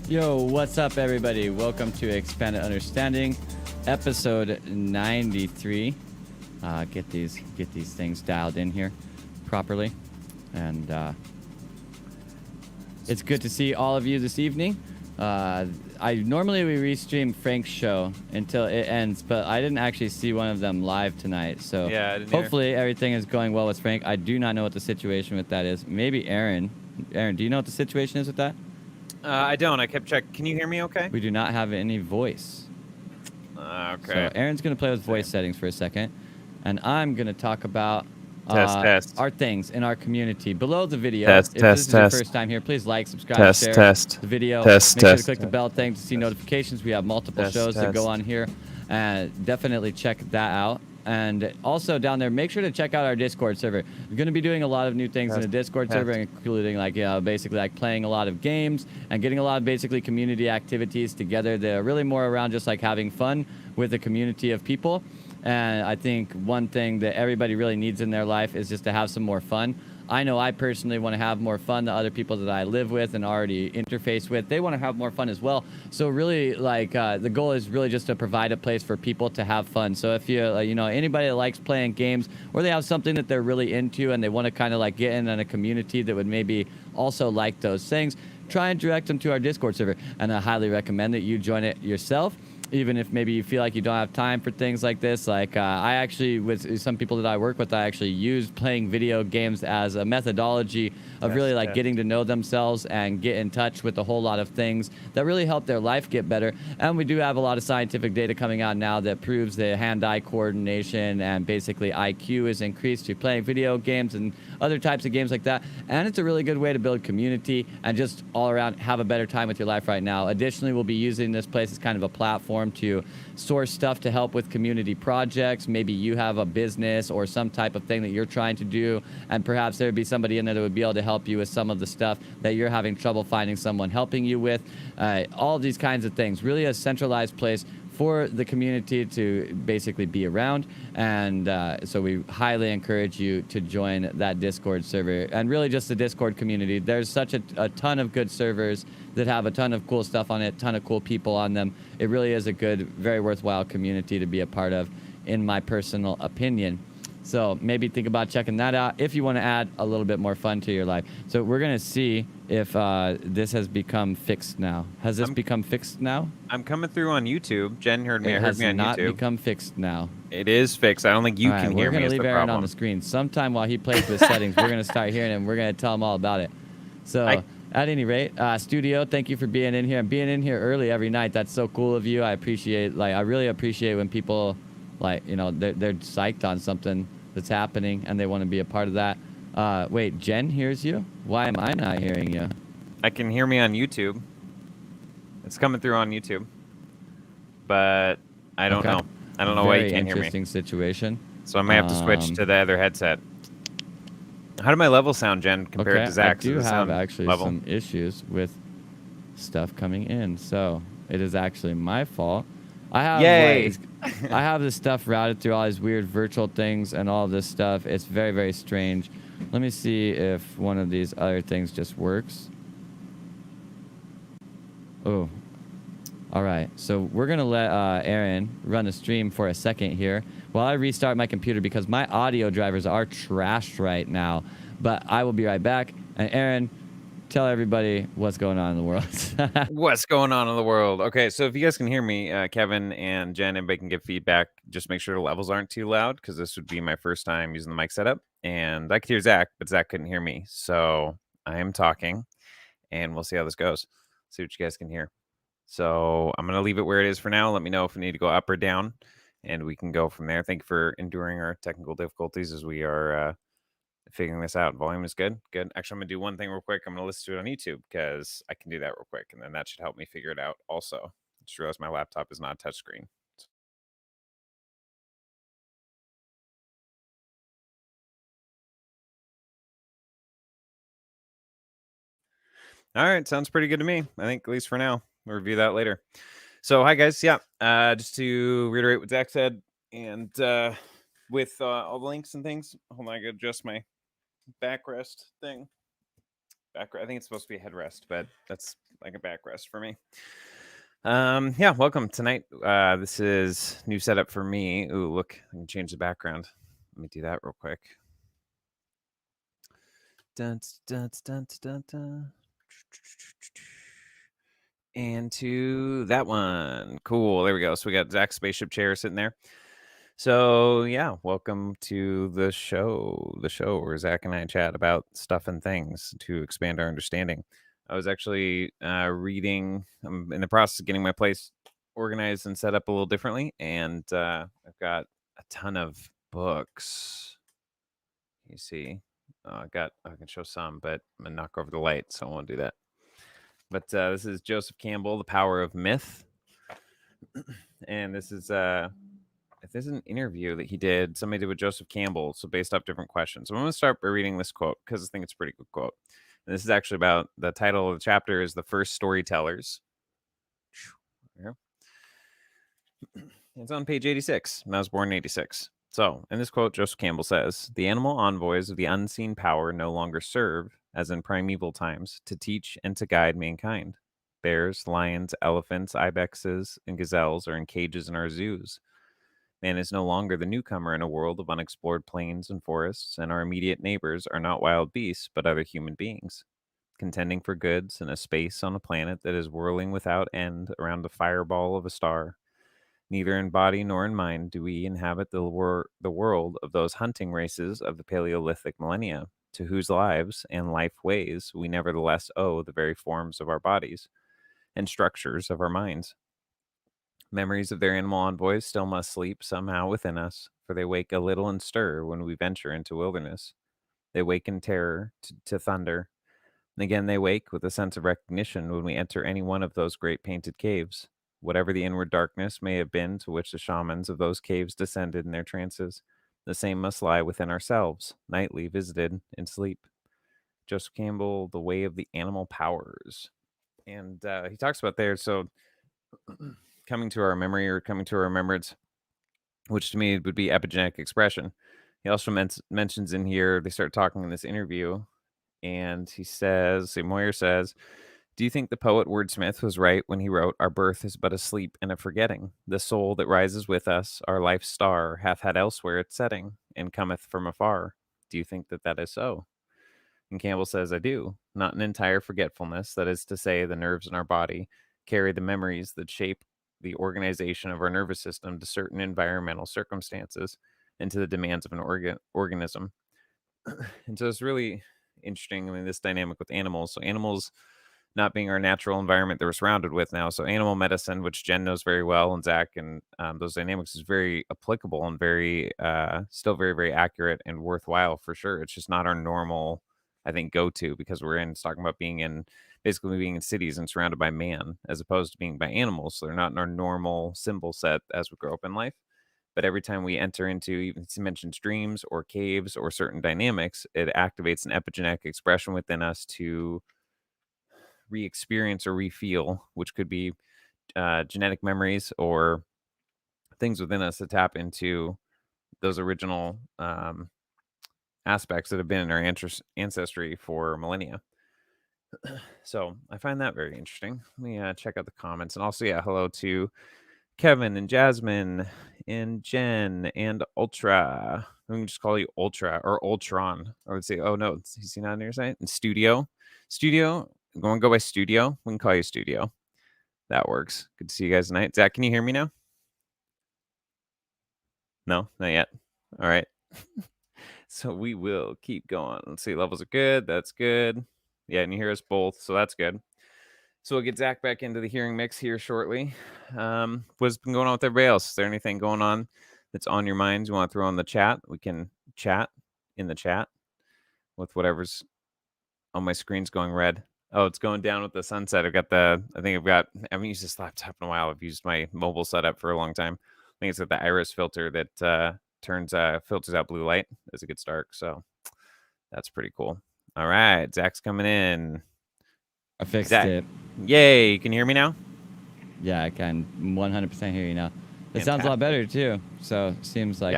Yo, what's up, everybody? Welcome to Expanded Understanding, episode 93. Get these things dialed in here properly, and it's good to see all of you this evening. I normally we restream Frank's show until it ends, but I didn't actually see one of them live tonight. So yeah, I didn't hopefully everything is going well with Frank. I do not know what the situation with that is. Maybe Aaron. Aaron, do you know what the situation is with that? I don't. I kept checking. Can you hear me okay? We do not have any voice. Okay. So Aaron's going to play with voice settings for a second, and I'm going to talk about test. our things in our community below the video. Test, If test, this is your test. first time here, please like, subscribe, Test, share test. the video. Test, Make sure to test. click the bell thing to see notifications. We have multiple Test, shows that go test. on here, and definitely check that out. And also down there, make sure to check out our Discord server. We're going to be doing a lot of new things in the Discord server, including like basically like playing a lot of games and getting a lot of basically community activities together. They're really more around just like having fun with a community of people. And I think one thing that everybody really needs in their life is just to have some more fun. I know I personally want to have more fun. The other people that I live with and already interface with, they want to have more fun as well. So really, like, the goal is really just to provide a place for people to have fun. So if you, anybody that likes playing games or they have something that they're really into and they want to kind of like get in on a community that would maybe also like those things, try and direct them to our Discord server. And I highly recommend that you join it yourself. Even if maybe you feel like you don't have time for things like this. Like I actually, with some people that I work with, I actually use playing video games as a methodology of really like getting to know themselves and get in touch with a whole lot of things that really help their life get better. And we do have a lot of scientific data coming out now that proves that hand-eye coordination and basically IQ is increased through playing video games and other types of games like that. And it's a really good way to build community and just all around have a better time with your life right now. Additionally, we'll be using this place as kind of a platform to source stuff to help with community projects. Maybe you have a business or some type of thing that you're trying to do, and perhaps there would be somebody in there that would be able to help you with some of the stuff that you're having trouble finding someone helping you with. All of these kinds of things. Really a centralized place for the community to basically be around. And so we highly encourage you to join that Discord server and really just the Discord community. There's such a ton of good servers that have a ton of cool stuff on it, ton of cool people on them. It really is a good, very worthwhile community to be a part of, in my personal opinion. So maybe think about checking that out if you want to add a little bit more fun to your life. So we're going to see if this has become fixed now. Has this become fixed now? I'm coming through on YouTube. Jen heard me. It I heard has me on not YouTube. become fixed now. It is fixed. I don't think you can hear me. We're going to leave the Aaron problem. on the screen. Sometime while he plays with settings, we're going to start hearing him. We're going to tell him all about it. So at any rate, Studio, thank you for being in here and being in here early every night. That's so cool of you. I really appreciate when people they're psyched on something that's happening and they want to be a part of that. Wait, Jen hears you? Why am I not hearing you? I can hear me on YouTube. It's coming through on YouTube, but I don't know. I don't know why you can't hear me. Very interesting situation. So I may have to switch to the other headset. How do my levels sound, Jen, compared to Zach? I do have actually some issues with stuff coming in, so it is actually my fault. I have I have this stuff routed through all these weird virtual things and all this stuff. It's very, very strange. Let me see if one of these other things just works. Oh. All right. So we're going to let Aaron run a stream for a second here while I restart my computer because my audio drivers are trashed right now. But I will be right back. And Aaron, tell everybody what's going on in the world. What's going on in the world? Okay, so if you guys can hear me, Kevin and Jen, everybody can give feedback. Just make sure the levels aren't too loud because this would be my first time using the mic setup. And I could hear Zach, but Zach couldn't hear me. So I am talking, and we'll see how this goes. See what you guys can hear. So I'm going to leave it where it is for now. Let me know if we need to go up or down, and we can go from there. Thank you for enduring our technical difficulties as we are figuring this out. Volume is good. Good. Actually, I'm going to do one thing real quick. I'm going to listen to it on YouTube because I can do that real quick, and then that should help me figure it out also. I just realized my laptop is not a touchscreen. All right. Sounds pretty good to me. I think, at least for now. We'll review that later. So, hi, guys. Yeah. Just to reiterate what Zach said, and with all the links and things, hold on, I got to adjust my backrest thing. I think it's supposed to be a headrest, but that's like a backrest for me. Yeah, welcome tonight. This is new setup for me. Ooh, look, I can change the background. Let me do that real quick. Dun, dun, dun, dun, dun. And to that one. Cool. There we go. So we got Zach's spaceship chair sitting there. So yeah, welcome to the show where Zach and I chat about stuff and things to expand our understanding. I was actually reading. I'm in the process of getting my place organized and set up a little differently, and I've got a ton of books. You see, I can show some, but I'm gonna knock over the light, so I won't do that. But this is Joseph Campbell, The Power of Myth, and this is an interview that somebody did with Joseph Campbell, so based off different questions. So I'm going to start by reading this quote because I think it's a pretty good quote. And this is actually about the title of the chapter is The First Storytellers. It's on page 86, and I was born in 86. So in this quote, Joseph Campbell says, "The animal envoys of the unseen power no longer serve, as in primeval times, to teach and to guide mankind. Bears, lions, elephants, ibexes, and gazelles are in cages in our zoos. Man is no longer the newcomer in a world of unexplored plains and forests, and our immediate neighbors are not wild beasts, but other human beings, contending for goods in a space on a planet that is whirling without end around the fireball of a star. Neither in body nor in mind do we inhabit the world of those hunting races of the Paleolithic millennia, to whose lives and life ways we nevertheless owe the very forms of our bodies and structures of our minds. Memories of their animal envoys still must sleep somehow within us, for they wake a little and stir when we venture into wilderness. They wake in terror to thunder, and again they wake with a sense of recognition when we enter any one of those great painted caves. Whatever the inward darkness may have been to which the shamans of those caves descended in their trances, the same must lie within ourselves, nightly visited in sleep." Joseph Campbell, The Way of the Animal Powers. And he talks about there, so coming to our memory or coming to our remembrance, which to me would be epigenetic expression. He also mentions in here, they start talking in this interview, and he says, Moyer says, "Do you think the poet Wordsmith was right when he wrote, 'Our birth is but a sleep and a forgetting. The soul that rises with us, our life's star, hath had elsewhere its setting, and cometh from afar'? Do you think that that is so?" And Campbell says, "I do. Not an entire forgetfulness, that is to say, the nerves in our body carry the memories that shape the organization of our nervous system to certain environmental circumstances and to the demands of an organism." And so it's really interesting. I mean, this dynamic with animals. So animals not being our natural environment that we're surrounded with now. So animal medicine, which Jen knows very well, and Zach, and those dynamics is very applicable and very, still very, very accurate and worthwhile for sure. It's just not our normal, I think, go-to because it's talking about basically being in cities and surrounded by man as opposed to being by animals. So they're not in our normal symbol set as we grow up in life. But every time we enter into, even he mentions dreams or caves or certain dynamics, it activates an epigenetic expression within us to re-experience or re-feel, which could be genetic memories or things within us that tap into those original aspects that have been in our ancestry for millennia. So I find that very interesting. Let me check out the comments. And also, yeah, hello to Kevin and Jasmine and Jen and Ultra. We can just call you Ultra or Ultron. I would say, oh no, is he not on your site? And Studio. I'm going to go by Studio. We can call you Studio. That works. Good to see you guys tonight. Zach, can you hear me now? No, not yet. All right. So we will keep going. Let's see. Levels are good. That's good. Yeah, and you hear us both, so that's good. So we'll get Zach back into the hearing mix here shortly. What's been going on with everybody else? Is there anything going on that's on your minds you want to throw in the chat? We can chat in the chat with whatever's on my screen's going red. Oh, it's going down with the sunset. I haven't used this laptop in a while. I've used my mobile setup for a long time. I think it's got the iris filter that filters out blue light as it gets dark. So that's pretty cool. All right, Zach's coming in. I fixed it. Yay! Can you hear me now? Yeah, I can 100% hear you now. It sounds a lot better too. So it seems like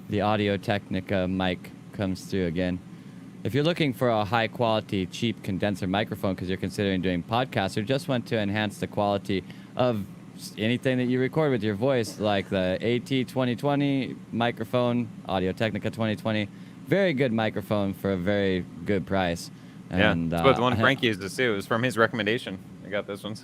the Audio Technica mic comes through again. If you're looking for a high quality, cheap condenser microphone because you're considering doing podcasts or just want to enhance the quality of anything that you record with your voice, like the AT2020 microphone, Audio-Technica 2020, very good microphone for a very good price. And, that's what the one Frank uses too. It was from his recommendation. I got these ones.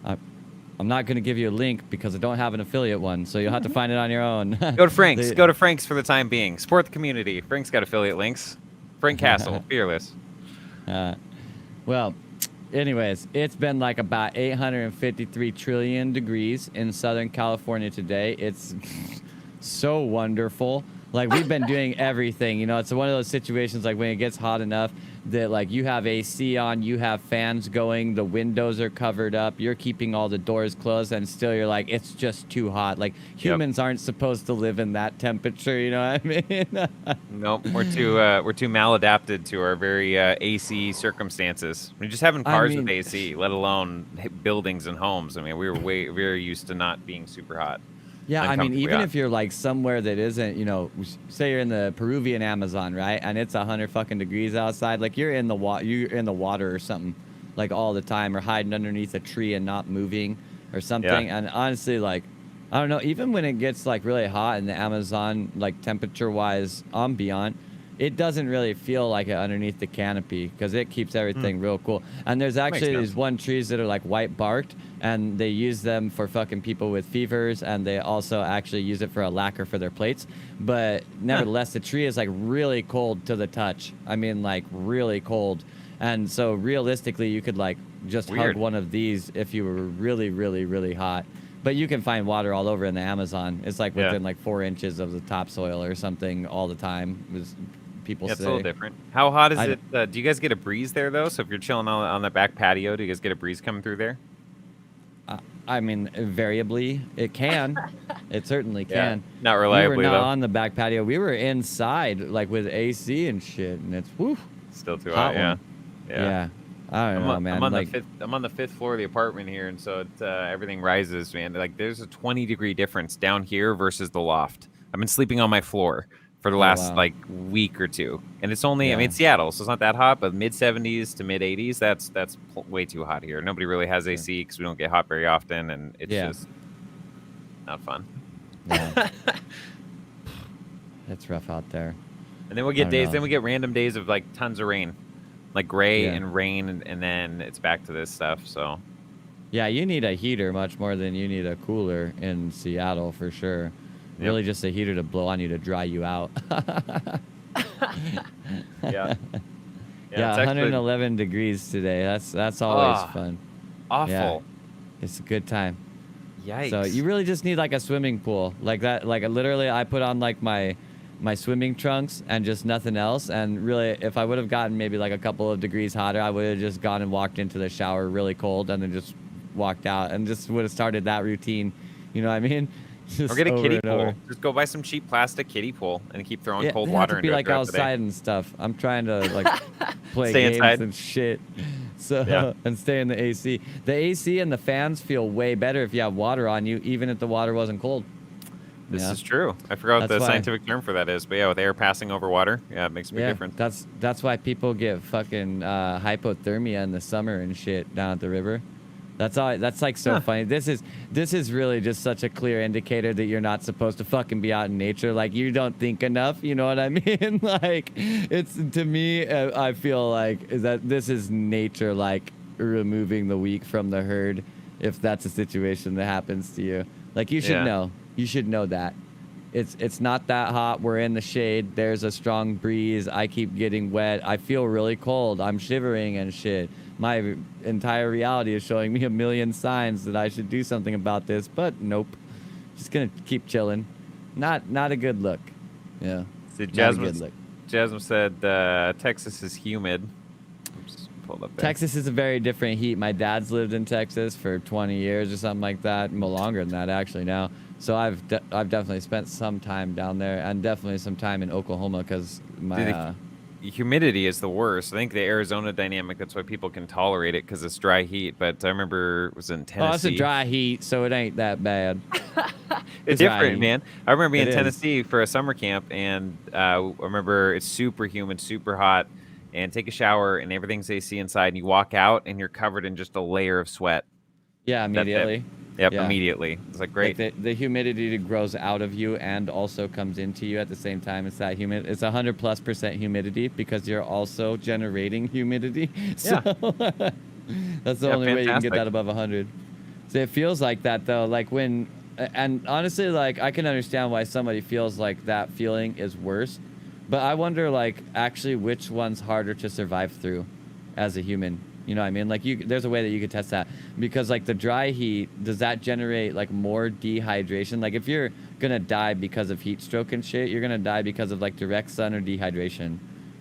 I'm not going to give you a link because I don't have an affiliate one, so you'll have to find it on your own. Go to Frank's. Go to Frank's for the time being. Support the community. Frank's got affiliate links. Frank Castle, fearless. Well, anyways, it's been like about 853 trillion degrees in Southern California today. It's so wonderful. Like, we've been doing everything. You know, it's one of those situations like when it gets hot enough that like you have AC on, you have fans going, the windows are covered up, you're keeping all the doors closed, and still you're like, it's just too hot. Like, humans aren't supposed to live in that temperature, you know what I mean? Nope, we're too maladapted to our very AC circumstances. I mean, just having cars with AC, let alone buildings and homes. I mean, we were very used to not being super hot. Yeah, I mean, even if you're like somewhere that isn't, you know, say you're in the Peruvian Amazon, right? And it's 100 fucking degrees outside, like you're in the water or something, like all the time, or hiding underneath a tree and not moving or something. And honestly, like, I don't know, even when it gets like really hot in the Amazon, like temperature-wise ambient, it doesn't really feel like it underneath the canopy because it keeps everything real cool. And there's actually these one trees that are like white barked, and they use them for fucking people with fevers, and they also actually use it for a lacquer for their plates. But nevertheless, the tree is like really cold to the touch. I mean, like really cold. And so realistically, you could like just hug one of these if you were really, really, really hot. But you can find water all over in the Amazon. It's like within like 4 inches of the topsoil or something all the time. People say. It's a little different. How hot is it? Do you guys get a breeze there, though? So if you're chilling on the back patio, do you guys get a breeze coming through there? I mean, variably, it can. It certainly can. Not reliably, we were not though. on the back patio. We were inside, like, with AC and shit, and it's, woo. Still too hot, yeah. I don't know, man. I'm on the 5th floor of the apartment here, and so everything rises, man. Like, there's a 20-degree difference down here versus the loft. I've been sleeping on my floor for the last like week or two, and it's only I mean, it's Seattle, so it's not that hot, but mid 70s to mid 80s, that's way too hot here. Nobody really has AC because we don't get hot very often, and it's just not fun. It's rough out there. And then we get days, then we get random days of like tons of rain, like gray and rain, and then it's back to this stuff. So yeah, you need a heater much more than you need a cooler in Seattle for sure. Really just a heater to blow on you to dry you out. Yeah, 111 degrees today. That's always fun. Awful. Yeah. It's a good time. Yikes. So you really just need like a swimming pool. Like that, like literally I put on like my swimming trunks and just nothing else. And really, if I would have gotten maybe like a couple of degrees hotter, I would have just gone and walked into the shower really cold and then just walked out and just would have started that routine. You know what I mean? Or get a kiddie pool. Just go buy some cheap plastic kiddie pool and keep throwing cold water into it. Be like outside and stuff. I'm trying to like play stay games inside and shit. So and stay in the AC. The AC and the fans feel way better if you have water on you, even if the water wasn't cold. This is true. I forgot what the scientific term for that is, but with air passing over water, it makes a big difference. That's why people get fucking hypothermia in the summer and shit down at the river. That's all. That's like so funny. This is really just such a clear indicator that you're not supposed to fucking be out in nature. Like you don't think enough. You know what I mean? Like it's to me. I feel like that this is nature like removing the weak from the herd. If that's a situation that happens to you, like you should know. You should know that. It's not that hot. We're in the shade. There's a strong breeze. I keep getting wet. I feel really cold. I'm shivering and shit. My entire reality is showing me a million signs that I should do something about this, but nope. Just gonna keep chilling. Not a good look. Yeah. See, Jasmine said Texas is humid. Oops, pulled up there. Texas is a very different heat. My dad's lived in Texas for 20 years or something like that. More longer than that actually now. So I've definitely spent some time down there and definitely some time in Oklahoma because my humidity is the worst. I think the Arizona dynamic, that's why people can tolerate it because it's dry heat. But I remember it was in Tennessee. Oh, it's a dry heat, so it ain't that bad. It's different, man. I remember being in Tennessee for a summer camp, and I remember it's super humid, super hot. and take a shower, and everything's AC inside, and you walk out, and you're covered in just a layer of sweat. Yeah, That's it. immediately. Yep, Yeah. immediately. It's like great. Like the humidity grows out of you and also comes into you at the same time. It's that humid. It's 100+% humidity because you're also generating humidity. So that's the only way you can get that above 100. So it feels like that though. Like when, and honestly, like I can understand why somebody feels like that feeling is worse, but I wonder like actually which one's harder to survive through, as a human. You know what I mean? Like there's a way that you could test that because like the dry heat, does that generate like more dehydration? Like if you're gonna die because of heat stroke and shit, you're gonna die because of like direct sun or dehydration,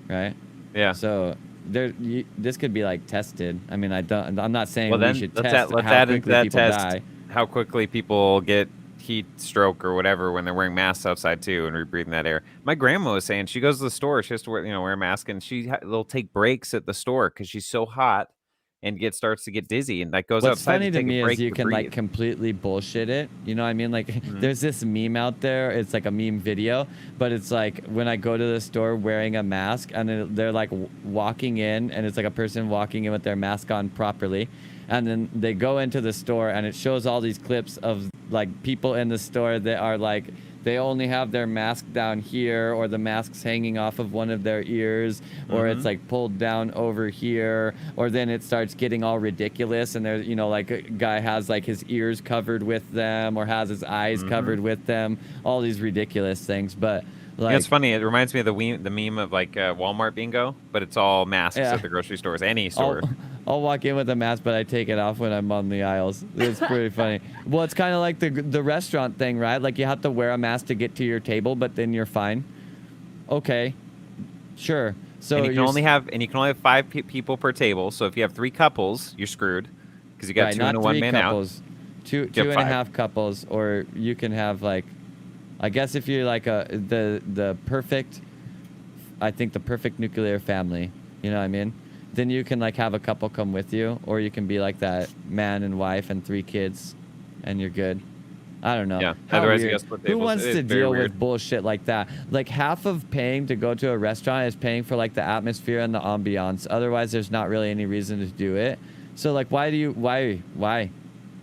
right? Yeah. So this could be like tested. I mean, I'm not saying we should let's test let's how add quickly that people test die. how quickly people get heat stroke or whatever when they're wearing masks outside too and rebreathing that air. My grandma was saying she goes to the store, she has to wear a mask, and they'll take breaks at the store because she's so hot and starts to get dizzy and like goes What's outside funny to to take me a break is you to can like breathe. completely bullshit it. You know what I mean? Like there's this meme out there. It's like a meme video, but it's like when I go to the store wearing a mask and they're like walking in and it's like a person walking in with their mask on properly. And then they go into the store and it shows all these clips of like people in the store that are like, they only have their mask down here or the mask's hanging off of one of their ears or it's like pulled down over here, or then it starts getting all ridiculous and there's, you know, like a guy has like his ears covered with them or has his eyes covered with them, all these ridiculous things. But like, it's funny, it reminds me of the meme of like Walmart bingo, but it's all masks at the grocery stores, any store. I'll walk in with a mask, but I take it off when I'm on the aisles. It's pretty funny. Well, it's kind of like the restaurant thing, right? Like you have to wear a mask to get to your table, but then you're fine. Okay, sure. So and you can only have 5 people per table. So if you have 3 couples, you're screwed because you got 2 and a 1 man couples, out. Two and a half couples, or you can have like, I guess if you're like the perfect, I think the perfect nuclear family. You know what I mean? Then you can like have a couple come with you, or you can be like that man and wife and 3 kids, and you're good. I don't know. Yeah. How Otherwise, weird. you gotta split Who tables. wants It's to very deal weird. with bullshit like that? Like half of paying to go to a restaurant is paying for like the atmosphere and the ambiance. Otherwise, there's not really any reason to do it. So like, why?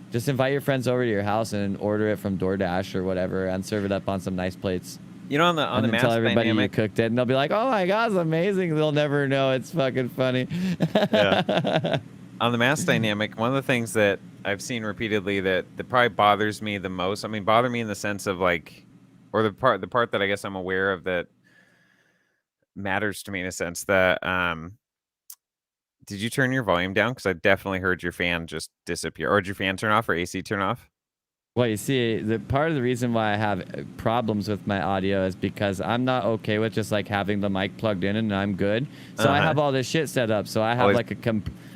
Just invite your friends over to your house and order it from DoorDash or whatever, and serve it up on some nice plates. You know, on the mask tell everybody dynamic, you cooked it, and they'll be like, "Oh my god, it's amazing!" They'll never know. It's fucking funny. Yeah. On the mask dynamic, one of the things that I've seen repeatedly that probably bothers me the most. I mean, bother me in the sense of like, or the part that I guess I'm aware of that matters to me in a sense that did you turn your volume down? Because I definitely heard your fan just disappear. Or did your fan turn off or AC turn off? Well, you see, the part of the reason why I have problems with my audio is because I'm not okay with just like having the mic plugged in and I'm good. So I have all this shit set up. So I have like a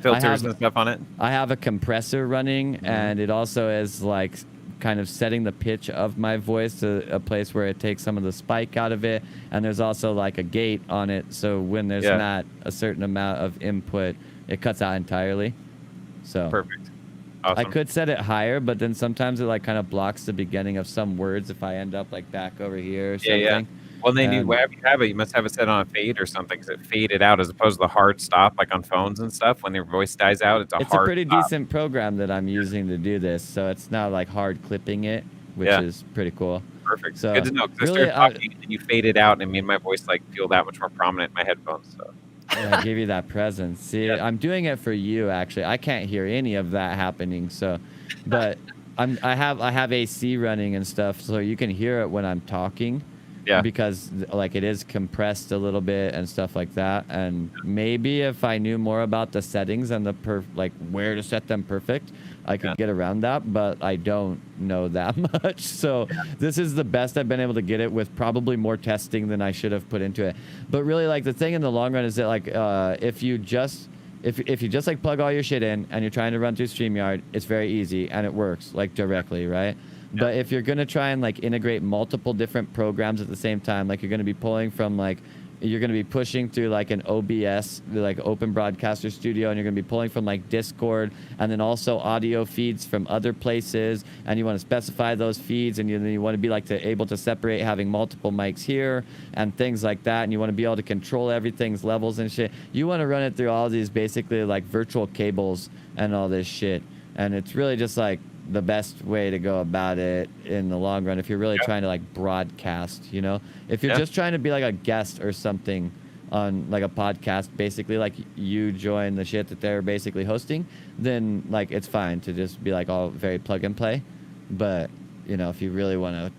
filters and stuff on it. I have a compressor running, and it also is like kind of setting the pitch of my voice to a place where it takes some of the spike out of it. And there's also like a gate on it. So when there's not a certain amount of input, it cuts out entirely. So perfect. Awesome. I could set it higher, but then sometimes it like kind of blocks the beginning of some words if I end up like back over here or something. Yeah. Well, then wherever you have it, you must have it set on a fade or something because it faded out as opposed to the hard stop like on phones and stuff. When your voice dies out, it's a pretty decent program that I'm using to do this, so it's not like hard clipping it, which is pretty cool. Perfect. So good to know. Because really, I started talking and you faded out, and it made my voice like feel that much more prominent in my headphones. So. I gave you that presence. See, I'm doing it for you. Actually, I can't hear any of that happening. So, but I have AC running and stuff, so you can hear it when I'm talking. Yeah. Because like it is compressed a little bit and stuff like that. And maybe if I knew more about the settings and like where to set them perfect, I could get around that, but I don't know that much. So this is the best I've been able to get it with, probably more testing than I should have put into it. But really, like the thing in the long run is that like if you just like plug all your shit in and you're trying to run through StreamYard, it's very easy and it works like directly, right? But if you're going to try and like integrate multiple different programs at the same time, like you're going to be pulling from like you're going to be pushing through like an OBS, like Open Broadcaster Studio, and you're going to be pulling from like Discord, and then also audio feeds from other places, and you want to specify those feeds, and you want to be like able to separate having multiple mics here and things like that, and you want to be able to control everything's levels and shit. You want to run it through all these basically like virtual cables and all this shit, and it's really just like the best way to go about it in the long run if you're really trying to like broadcast, you know. If you're just trying to be like a guest or something on like a podcast, basically like you join the shit that they're basically hosting, then like it's fine to just be like all very plug and play. But you know, if you really want to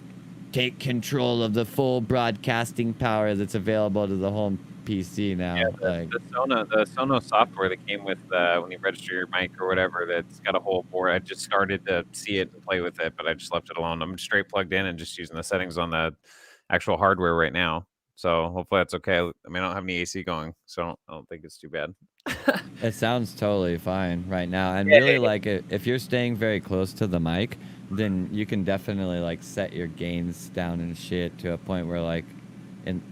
take control of the full broadcasting power that's available to the home PC now. Yeah, the Sonos software that came with when you register your mic or whatever, that's got a whole board. I just started to see it and play with it, but I just left it alone. I'm straight plugged in and just using the settings on the actual hardware right now. So hopefully that's okay. I mean, I don't have any AC going, so I don't think it's too bad. It sounds totally fine right now. And really, like, if you're staying very close to the mic, then you can definitely, like, set your gains down and shit to a point where, like,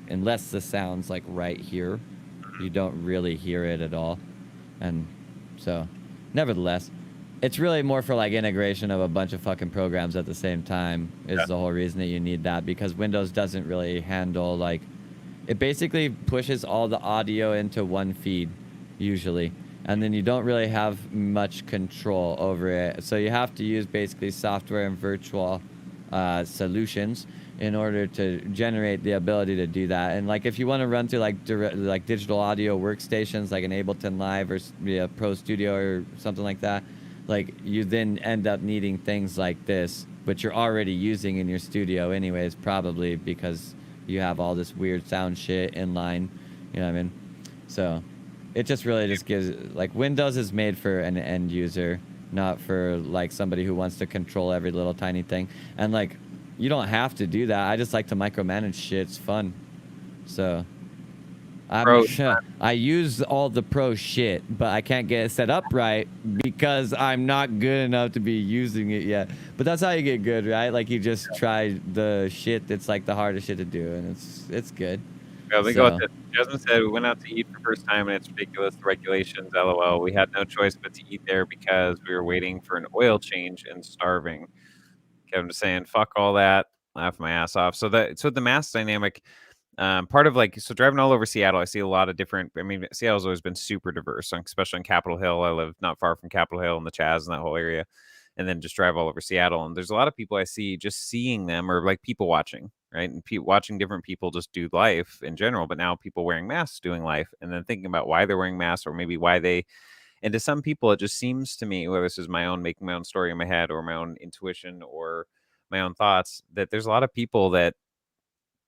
unless the sound's, like, right here, you don't really hear it at all. And so, nevertheless, it's really more for, like, integration of a bunch of fucking programs at the same time is the whole reason that you need that, because Windows doesn't really handle, like, it basically pushes all the audio into one feed, usually. And then you don't really have much control over it. So you have to use basically software and virtual solutions in order to generate the ability to do that. And like if you want to run through like digital audio workstations like an Ableton Live or Pro Studio or something like that, like you then end up needing things like this, which you're already using in your studio anyways, probably because you have all this weird sound shit in line, you know what I mean? So it just really just gives, like, Windows is made for an end user, not for like somebody who wants to control every little tiny thing. And like, you don't have to do that. I just like to micromanage shit. It's fun. So I use all the pro shit, but I can't get it set up right because I'm not good enough to be using it yet. But that's how you get good, right? Like you just try the shit that's like the hardest shit to do, and it's good. Yeah, we go with this. Jasmine said we went out to eat for the first time, and it's ridiculous, the regulations, LOL. We had no choice but to eat there because we were waiting for an oil change and starving. Kevin was saying, fuck all that, laugh my ass off. So the mass dynamic, part of like, so driving all over Seattle, I see a lot of different, I mean, Seattle's always been super diverse, especially on Capitol Hill. I live not far from Capitol Hill and the Chaz and that whole area. And then just drive all over Seattle. And there's a lot of people I see just seeing them, or like people watching, right? And watching different people just do life in general, but now people wearing masks doing life, and then thinking about why they're wearing masks, or maybe why they, and to some people, it just seems to me, whether this is my own, making my own story in my head or my own intuition or my own thoughts, that there's a lot of people that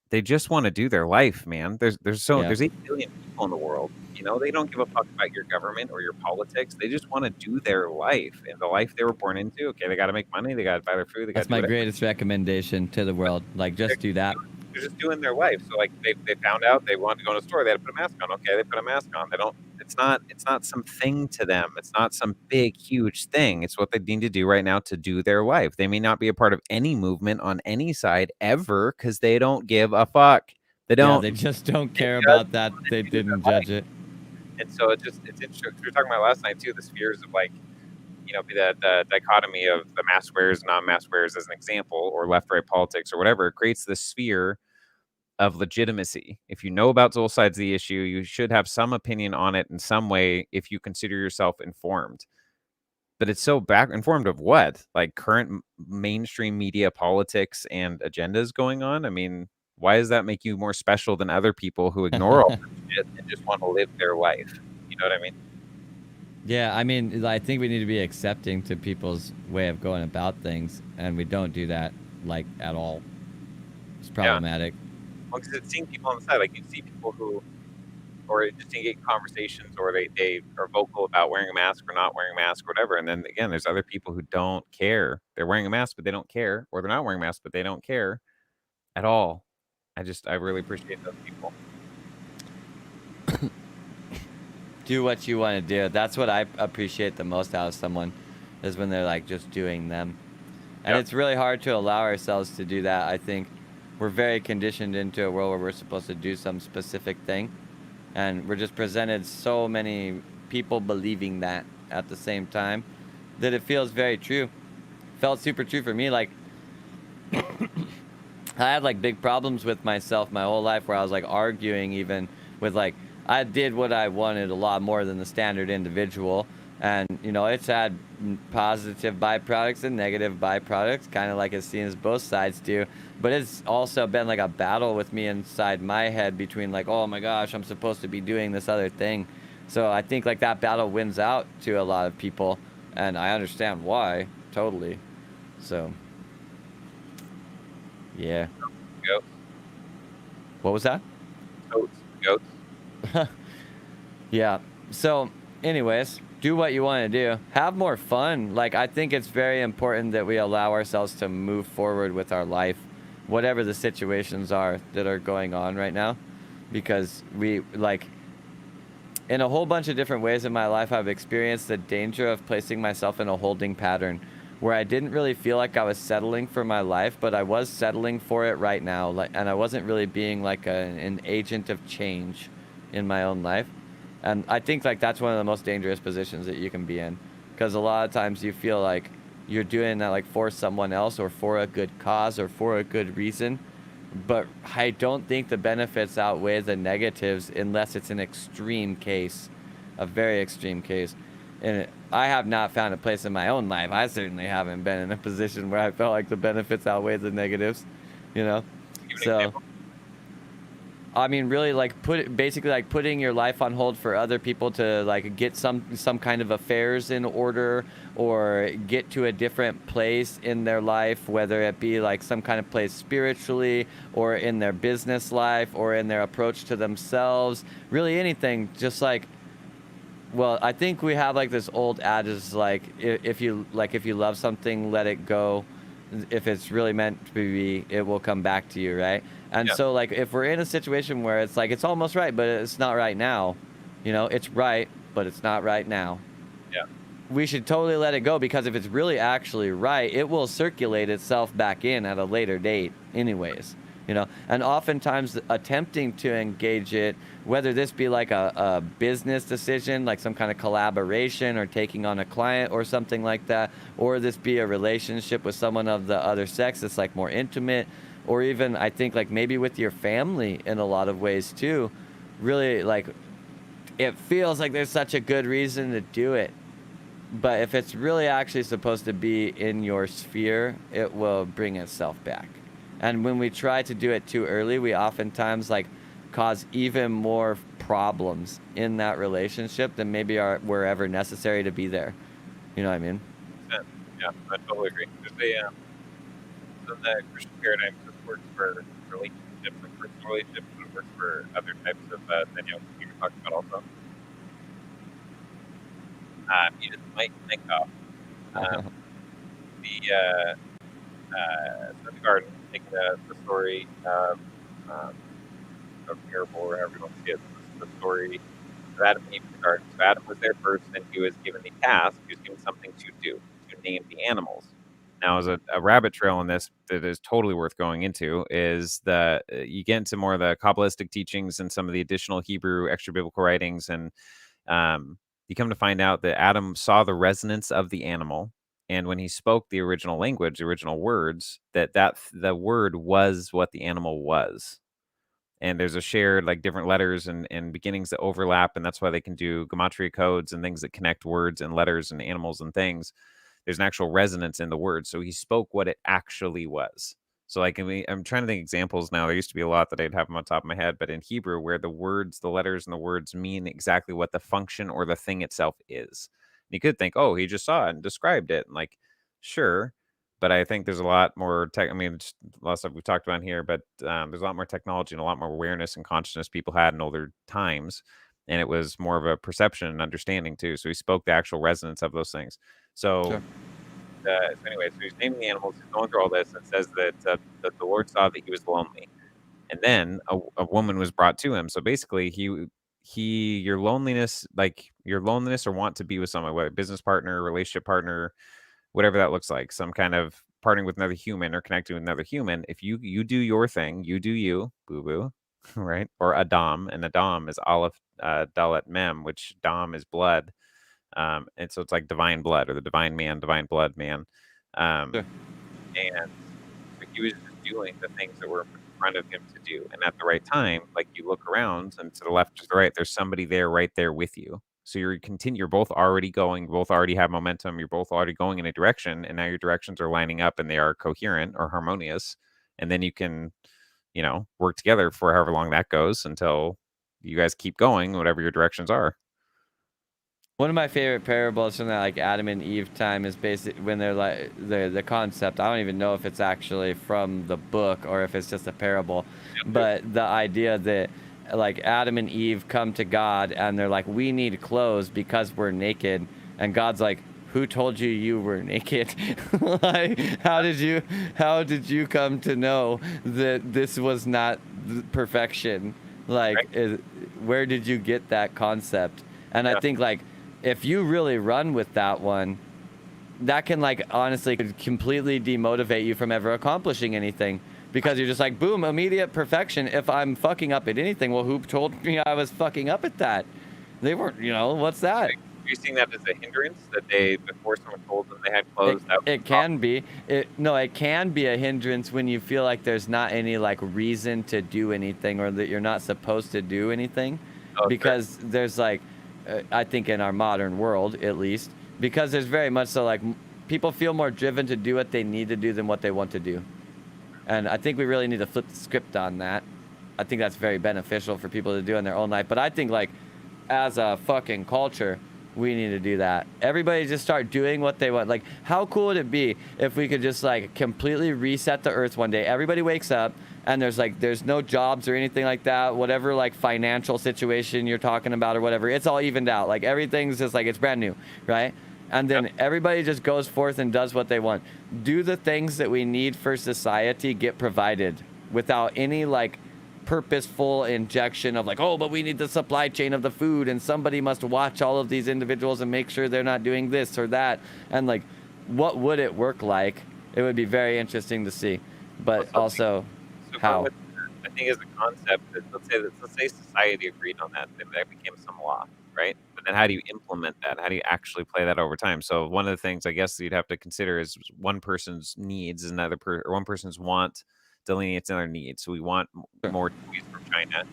they just want to do their life, man. There's 8 billion people in the world. You know, they don't give a fuck about your government or your politics. They just want to do their life, and the life they were born into. Okay, they got to make money. They got to buy their food. That's my greatest recommendation to the world. Like, just do that. They're just doing their life. So like they found out they wanted to go to the store. They had to put a mask on. Okay, they put a mask on. They don't. It's not something to them. It's not some big, huge thing. It's what they need to do right now to do their life. They may not be a part of any movement on any side ever because they don't give a fuck. They don't. Yeah, they just don't care about that. They didn't judge it. And so it's interesting. We were talking about last night too, the spheres of like, you know, the dichotomy of the mask wearers, non-mask wearers as an example, or left-right politics or whatever. It creates this sphere of legitimacy. If you know about both sides of the issue, you should have some opinion on it in some way if you consider yourself informed. But it's so informed of what? Like current mainstream media politics and agendas going on? I mean, why does that make you more special than other people who ignore all that shit and just want to live their life? You know what I mean? Yeah, I mean, I think we need to be accepting to people's way of going about things, and we don't do that, like, at all. It's problematic. Yeah. Well, because it's seeing people on the side, like you see people who, or just engage in conversations, or they are vocal about wearing a mask or not wearing a mask or whatever. And then again, there's other people who don't care. They're wearing a mask, but they don't care, or they're not wearing a mask, but they don't care at all. I really appreciate those people. Do what you want to do. That's what I appreciate the most out of someone, is when they're like just doing them. And it's really hard to allow ourselves to do that, I think, we're very conditioned into a world where we're supposed to do some specific thing, and we're just presented so many people believing that at the same time that it feels very true. Felt super true for me. Like I had like big problems with myself my whole life where I was like arguing even with like I did what I wanted a lot more than the standard individual. And it's had positive byproducts and negative byproducts, kind of like it seems both sides do. But it's also been like a battle with me inside my head between like, oh my gosh, I'm supposed to be doing this other thing. So I think like that battle wins out to a lot of people, and I understand why totally. So yeah. Goats, What was that? goats, goats. Yeah. So, anyways, do what you want to do. Have more fun. Like, I think it's very important that we allow ourselves to move forward with our life, whatever the situations are that are going on right now. Because we, like, in a whole bunch of different ways in my life, I've experienced the danger of placing myself in a holding pattern where I didn't really feel like I was settling for my life, but I was settling for it right now. Like, and I wasn't really being like an agent of change in my own life. And I think like that's one of the most dangerous positions that you can be in, because a lot of times you feel like you're doing that like for someone else or for a good cause or for a good reason, but I don't think the benefits outweigh the negatives unless it's an extreme case, a very extreme case. And I have not found a place in my own life. I certainly haven't been in a position where I felt like the benefits outweigh the negatives, you know? Give an So, example. I mean, really, like basically like putting your life on hold for other people to like get some kind of affairs in order or get to a different place in their life, whether it be like some kind of place spiritually or in their business life or in their approach to themselves. Really, anything. Just like, well, I think we have like this old adage like if you love something, let it go. If it's really meant to be, it will come back to you, right? And Yeah, so like if we're in a situation where it's like it's almost right, but it's not right now, it's right, but it's not right now. yeah, We should totally let it go, because if it's really actually right, it will circulate itself back in at a later date anyways. And oftentimes attempting to engage it, whether this be like a business decision, like some kind of collaboration or taking on a client or something like that, or this be a relationship with someone of the other sex that's like more intimate, or even I think like maybe with your family in a lot of ways too, really like it feels like there's such a good reason to do it, but if it's really actually supposed to be in your sphere, it will bring itself back. And when we try to do it too early, we oftentimes like cause even more problems in that relationship than maybe were ever necessary to be there. You know what I mean? makes sense. Yeah, I totally agree. There's a so the Christian paradigm just works for relationships, like personal relationships, but it works for other types of dynamics you were talking about also. You just might off. Um, so the garden, take the story um, of miracle, or however you want to see it. The story of Adam and Eve in the garden. So Adam was there first, and he was given the task. He was given something to do, to name the animals. Now, as a rabbit trail in this that is totally worth going into is that you get into more of the Kabbalistic teachings and some of the additional Hebrew extra biblical writings, and you come to find out that Adam saw the resonance of the animal, and when he spoke the original language, the original words, that the word was what the animal was. And there's a shared like different letters and beginnings that overlap, and that's why they can do gematria codes and things that connect words and letters and animals and things. There's an actual resonance in the word, so he spoke what it actually was. So like I'm trying to think examples now. There used to be a lot that I'd have them on top of my head, but in Hebrew, where the words, the letters, and the words mean exactly what the function or the thing itself is. And you could think, oh, he just saw it and described it, and like, sure, but I think there's a lot more tech. I mean, it's a lot of stuff we've talked about here, but there's a lot more technology and a lot more awareness and consciousness people had in older times, and it was more of a perception and understanding too. So he spoke the actual resonance of those things. So, Sure. so anyway, so he's naming the animals. He's going through all this, and says that the Lord saw that he was lonely, and then a woman was brought to him. So basically, your loneliness, like your loneliness or want to be with someone, whether business partner, relationship partner, whatever that looks like, some kind of partnering with another human or connecting with another human, if you do your thing, you do you, boo boo, right? Or Adam, and Adam is Aleph Dalet Mem, which Dam is blood. And so it's like divine blood or the divine man, divine blood man. Sure. And so he was just doing the things that were in front of him to do. And at the right time, like you look around and to the left, to the right, there's somebody there right there with you. So you're both already going, both already have momentum, you're both already going in a direction, and now your directions are lining up and they are coherent or harmonious. And then you can, work together for however long that goes until you guys keep going, whatever your directions are. One of my favorite parables from that, like Adam and Eve time, is basically when they're like the concept. I don't even know if it's actually from the book or if it's just a parable, but the idea that like Adam and Eve come to God and they're like, we need clothes because we're naked, and God's like, who told you you were naked? Like, how did you come to know that this was not perfection? Like, where did you get that concept? And I think like, if you really run with that one, that can like honestly could completely demotivate you from ever accomplishing anything, because you're just like, boom, immediate perfection. If I'm fucking up at anything, well, who told me I was fucking up at that? They weren't, what's that? Are you seeing that as a hindrance that before someone told them they had clothes? It can be. It can be a hindrance when you feel like there's not any like reason to do anything, or that you're not supposed to do anything, because there's like, I think in our modern world, at least, because there's very much so like people feel more driven to do what they need to do than what they want to do. And I think we really need to flip the script on that. I think that's very beneficial for people to do in their own life. But I think like as a fucking culture, we need to do that. Everybody just start doing what they want. Like, how cool would it be if we could just like completely reset the earth one day? Everybody wakes up and there's no jobs or anything like that. Whatever like financial situation you're talking about or whatever, it's all evened out. Like everything's just like, it's brand new, right? And then everybody just goes forth and does what they want. Do the things that we need for society get provided without any like purposeful injection of like, oh, but we need the supply chain of the food and somebody must watch all of these individuals and make sure they're not doing this or that. And like, what would it work like? It would be very interesting to see. But also, how? I think as a concept, let's say society agreed on that, then that became some law, right? But then how do you implement that? How do you actually play that over time? So one of the things I guess you'd have to consider is one person's needs is or one person's want delineates another need. So we want more toys from China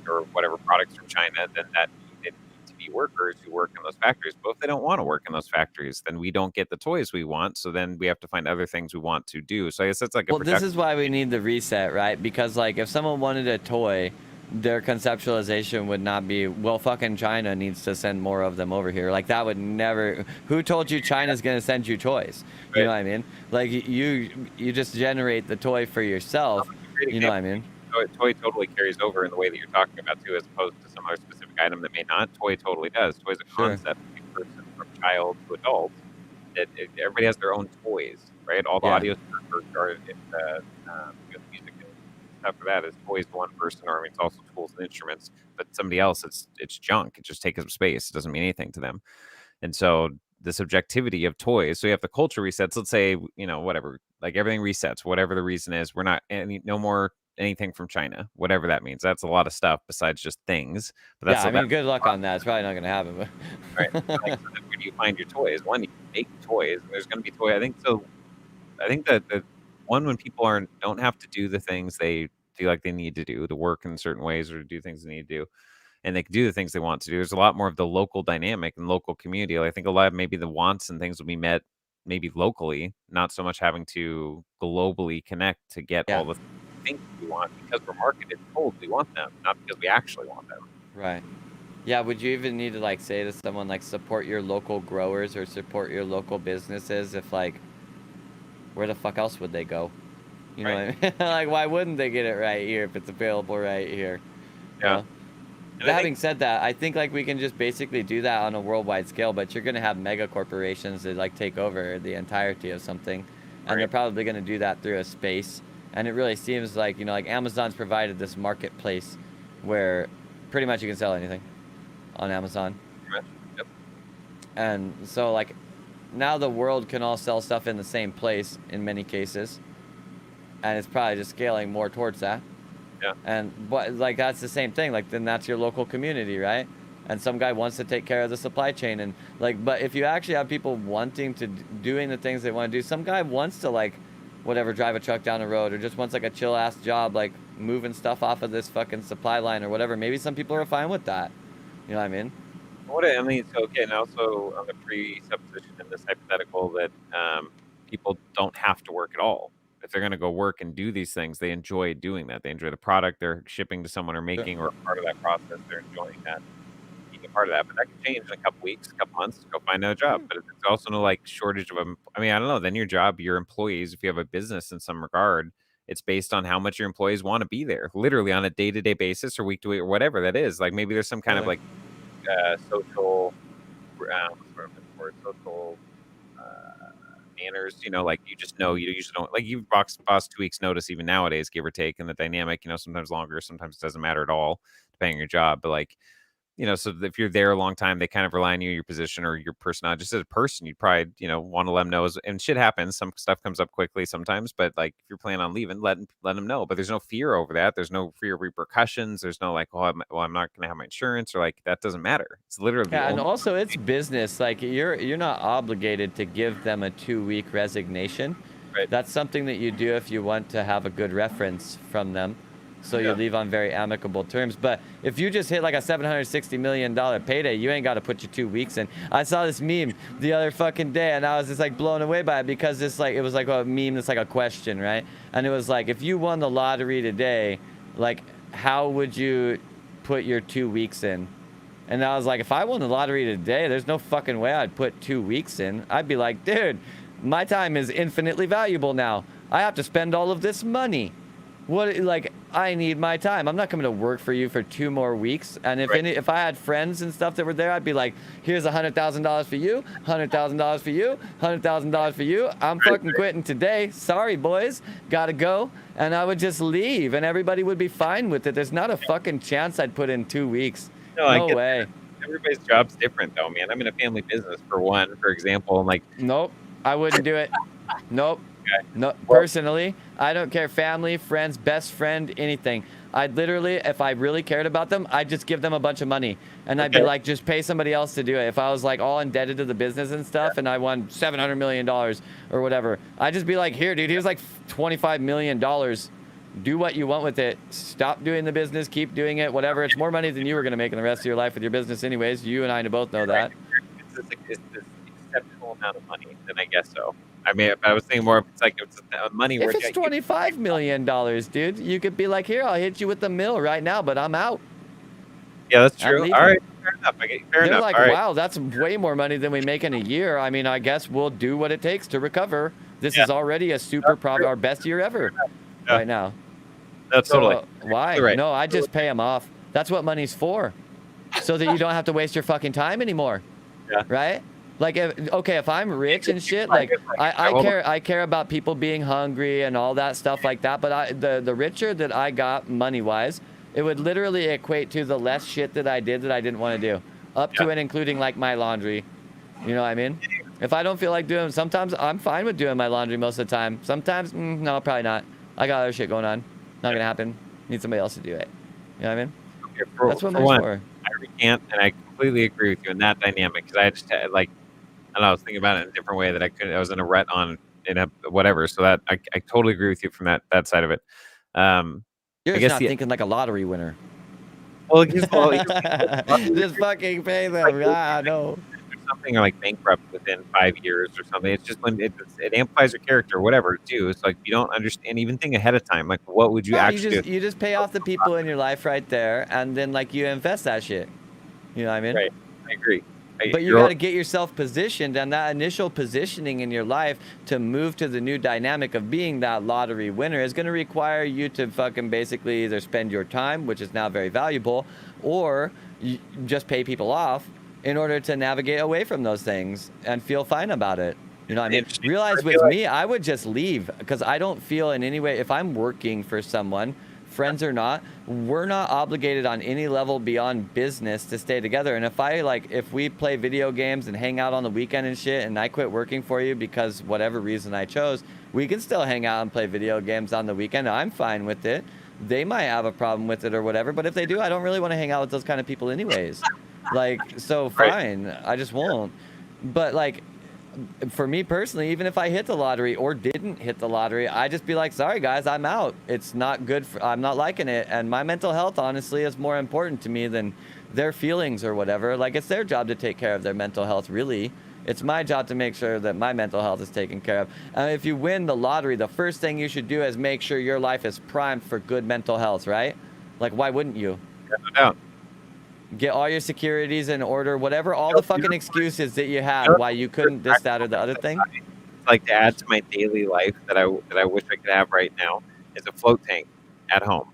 or whatever products from China, then that needed to be workers who work in those factories. But if they don't want to work in those factories, then we don't get the toys we want. So then we have to find other things we want to do. So I guess that's like this is why we need the reset, right? Because like if someone wanted a toy, their conceptualization would not be, well, fucking China needs to send more of them over here. Like that would never. Who told you China's gonna send you toys? You know what I mean? Like you just generate the toy for yourself. You know what I mean? Toy totally carries over in the way that you're talking about too, as opposed to some other specific item that may not. Toy totally does. Toy is a concept, person from child to adult. Everybody has their own toys, right? All the audio are in music and stuff for that is toys to one person, or I mean, it's also tools and instruments. But somebody else, it's junk. It just takes up space. It doesn't mean anything to them. And so the subjectivity of toys. So you have the culture resets. Let's say whatever, like everything resets, whatever the reason is. We're not no more anything from China, whatever that means. That's a lot of stuff besides just things. But that's good luck on that. It's probably not going to happen. But right. Like, so where do you find your toys? One, you can make toys. There's going to be toys. I think that the one when people don't have to do the things they feel like they need to do, to work in certain ways or to do things they need to do, and they can do the things they want to do. There's a lot more of the local dynamic and local community. I think a lot of maybe the wants and things will be met maybe locally, not so much having to globally connect to get all the things we want, because we're marketed told we want them, not because we actually want them. Right. Yeah, would you even need to like say to someone like support your local growers or support your local businesses if like where the fuck else would they go? You know what I mean? Like why wouldn't they get it right here if it's available right here? Yeah. Having said that, I think like we can just basically do that on a worldwide scale, but you're gonna have mega corporations that like take over the entirety of something, and they're probably gonna do that through a space. And it really seems like like Amazon's provided this marketplace where pretty much you can sell anything on Amazon. Yep. And so like now the world can all sell stuff in the same place in many cases, and it's probably just scaling more towards that. Yeah. And but like that's the same thing. Like then that's your local community, right? And some guy wants to take care of the supply chain, and like, but if you actually have people wanting to doing the things they want to do, some guy wants to like, whatever, drive a truck down the road, or just wants like a chill ass job, like moving stuff off of this fucking supply line or whatever. Maybe some people are fine with that. You know what I mean? I mean, so okay, and also on the presupposition in this hypothetical that people don't have to work at all. If they're going to go work and do these things, they enjoy doing that. They enjoy the product they're shipping to someone or making, or part of that process. They're enjoying that, being a part of that. But that can change in a couple weeks, a couple months. Go find another job. But there's also no like shortage of them. I mean, I don't know. Then your job, your employees, if you have a business in some regard, it's based on how much your employees want to be there, literally on a day-to-day basis or week to week or whatever that is. Like maybe there's some kind of like social social manners, like you just know you usually don't, like you boss 2 weeks notice even nowadays, give or take, and the dynamic, sometimes longer, sometimes it doesn't matter at all depending on your job. But like, so if you're there a long time, they kind of rely on you, your position or your personality. Just as a person, you'd probably, want to let them know. And shit happens. Some stuff comes up quickly sometimes, but like if you're planning on leaving, let them know. But there's no fear over that. There's no fear of repercussions. There's no like, I'm not going to have my insurance, or like that doesn't matter. It's literally Yeah, and also it's business. Like you're not obligated to give them a 2-week resignation. Right. That's something that you do if you want to have a good reference from them. So you leave on very amicable terms. But if you just hit like a $760 million payday, you ain't got to put your 2 weeks in. I saw this meme the other fucking day, and I was just like blown away by it, because it's like, it was like a meme that's like a question, right? And it was like, if you won the lottery today, like how would you put your 2 weeks in? And I was like, if I won the lottery today, there's no fucking way I'd put 2 weeks in. I'd be like, dude, my time is infinitely valuable now. I have to spend all of this money. What, like, I need my time. I'm not coming to work for you for 2 more weeks. And if I had friends and stuff that were there, I'd be like, here's $100,000 for you, $100,000 for you, $100,000 for you. I'm fucking quitting today. Sorry, boys. Gotta go. And I would just leave, and everybody would be fine with it. There's not a fucking chance I'd put in 2 weeks. No way. Everybody's job's different, though, man. I'm in a family business, for example, and like. Nope, I wouldn't do it. Nope. Okay. No, personally, I don't care. Family, friends, best friend, anything. I'd literally, if I really cared about them, I'd just give them a bunch of money, and I'd be like, just pay somebody else to do it. If I was like all indebted to the business and stuff, and I won $700 million or whatever, I'd just be like, here, dude, here's like $25 million. Do what you want with it. Stop doing the business. Keep doing it. Whatever. It's more money than you were going to make in the rest of your life with your business anyways. You and I both know that. It's this exceptional amount of money, then I guess so. I mean, I was thinking more, it's like it's money. If it's $25 million, dude, you could be like, here, I'll hit you with the mill right now, but I'm out. Yeah, that's true. All right, fair enough. They're like, wow, that's way more money than we make in a year. I mean, I guess we'll do what it takes to recover. This is already a super profit, our best year ever right now. No, totally. So, why? Right. No, I just pay them off. That's what money's for, so that you don't have to waste your fucking time anymore. Yeah. Right? Like, if I'm rich and shit, like, I care about people being hungry and all that stuff like that. But the richer that I got money-wise, it would literally equate to the less shit that I did that I didn't want to do, up to and including like my laundry. You know what I mean? If I don't feel like doing, sometimes I'm fine with doing my laundry most of the time. Sometimes, no, probably not. I got other shit going on. Not gonna happen. Need somebody else to do it. You know what I mean? That's what money's for. I recant, and I completely agree with you in that dynamic, because I just had, like, I don't know, I was thinking about it in a different way that I was in a rut in a whatever. So that I totally agree with you from that side of it. You're just not thinking like a lottery winner. Well, just fucking pay them. I know. Something like bankrupt within 5 years or something. It's just when it amplifies your character or whatever too. It's like you don't understand, even think ahead of time. Like, what would you actually do? You just pay off the people in your life right there, and then like you invest that shit. You know what I mean? Right. I agree. But you got to get yourself positioned, and that initial positioning in your life to move to the new dynamic of being that lottery winner is going to require you to fucking basically either spend your time, which is now very valuable, or you just pay people off in order to navigate away from those things and feel fine about it. You know what I mean? Realize with me, I would just leave, because I don't feel in any way, if I'm working for someone friends or not, we're not obligated on any level beyond business to stay together. And if we play video games and hang out on the weekend and shit, and I quit working for you because whatever reason I chose, we can still hang out and play video games on the weekend. I'm fine with it. They might have a problem with it or whatever, but if they do, I don't really want to hang out with those kind of people anyways. Like, so fine, I just won't. But like, for me personally, even if I hit the lottery or didn't hit the lottery, I just be like, sorry guys, I'm out. It's not good. I'm not liking it. And my mental health, honestly, is more important to me than their feelings or whatever. Like, it's their job to take care of their mental health, really. It's my job to make sure that my mental health is taken care of. And if you win the lottery, the first thing you should do is make sure your life is primed for good mental health, right? Like, why wouldn't you? Yeah, no doubt. Get all your securities in order, whatever, all the fucking excuses that you had why you couldn't this, that, or the other thing. Like, to add to my daily life that I wish I could have right now is a float tank at home,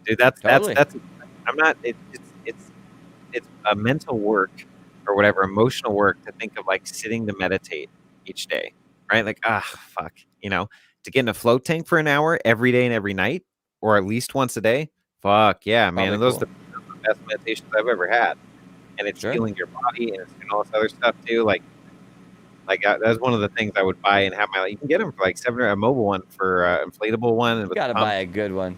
dude. That's I'm not. It's a mental work or whatever, emotional work to think of like sitting to meditate each day, right? Like, fuck, to get in a float tank for an hour every day and every night, or at least once a day. Fuck yeah, man. And those are the best meditations I've ever had. And it's healing your body, and it's doing all this other stuff too. Like that's one of the things I would buy and have you can get them for like a mobile one for inflatable one. You gotta buy a good one.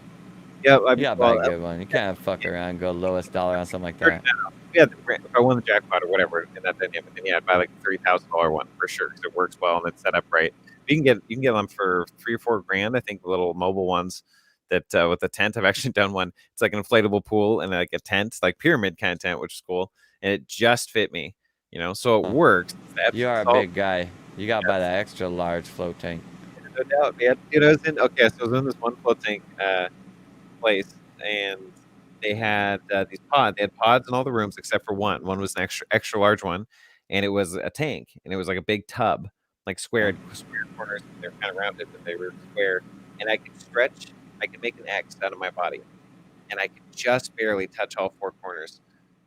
Yeah, you gotta buy a good one. You can't fuck around and go lowest dollar on something like that. Yeah, if I won the jackpot or whatever in that dynamic, then yeah, I'd buy like a $30,000 one for sure because it works well and it's set up right. You can get them for $3 or $4 grand. I think the little mobile ones that with the tent. I've actually done one. It's like an inflatable pool and like a tent, like pyramid kind of tent, which is cool. And it just fit me, so it works. You are a big guy. You got to buy that extra large float tank. No doubt, man. Dude, I was in this one float tank place, and they had these pods. They had pods in all the rooms except for one. One was an extra large one, and it was a tank, and it was like a big tub, like square corners. They're kind of rounded, but they were square. And I could stretch. I could make an X out of my body, and I could just barely touch all four corners.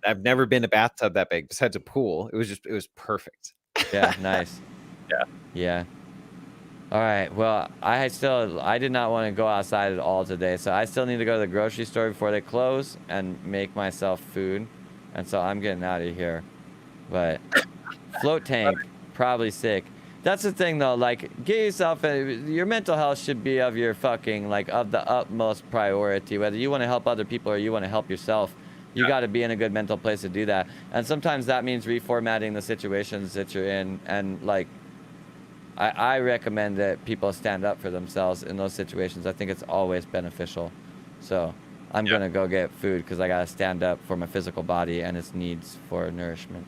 I've never been a bathtub that big besides a pool. It was perfect. Yeah, nice. Yeah. All right. Well, I did not want to go outside at all today, so I still need to go to the grocery store before they close and make myself food. And so I'm getting out of here. But float tank, probably sick. That's the thing though, like, get yourself your mental health should be of your fucking, like, of the utmost priority, whether you want to help other people or you want to help yourself. You got to be in a good mental place to do that. And sometimes that means reformatting the situations that you're in. And like, I recommend that people stand up for themselves in those situations. I think it's always beneficial. So I'm going to go get food because I got to stand up for my physical body and its needs for nourishment.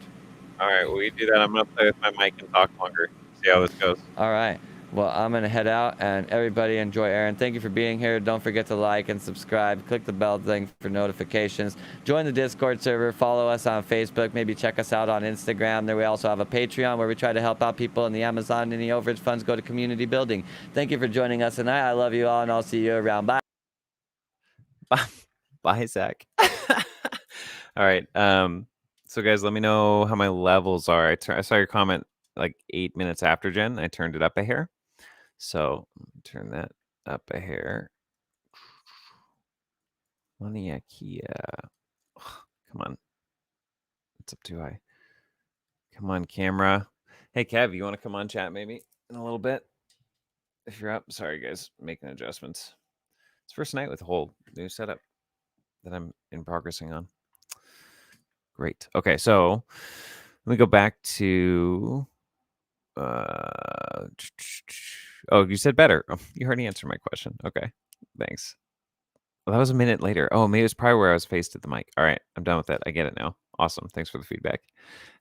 All right, well, you do that. I'm going to play with my mic and talk longer. See how this goes. All right. Well, I'm going to head out, and everybody enjoy Aaron. Thank you for being here. Don't forget to like and subscribe. Click the bell thing for notifications. Join the Discord server. Follow us on Facebook. Maybe check us out on Instagram. There we also have a Patreon where we try to help out people in the Amazon. Any overage funds go to community building. Thank you for joining us tonight. I love you all, and I'll see you around. Bye. Bye, Zach. All right. So, guys, let me know how my levels are. I saw your comment like 8 minutes after Jen. I turned it up a hair. So turn that up a hair. Maniakia. Come on. It's up too high. Come on, camera. Hey, Kev, you want to come on chat maybe in a little bit? If you're up. Sorry, guys. Making adjustments. It's first night with a whole new setup that I'm in progressing on. Great. Okay, so let me go back to... Oh, you said better. Oh, you already answered my question. Okay, thanks. Well, that was a minute later. Oh, maybe it's probably where I was faced at the mic. All right, I'm done with that. I get it now. Awesome. Thanks for the feedback.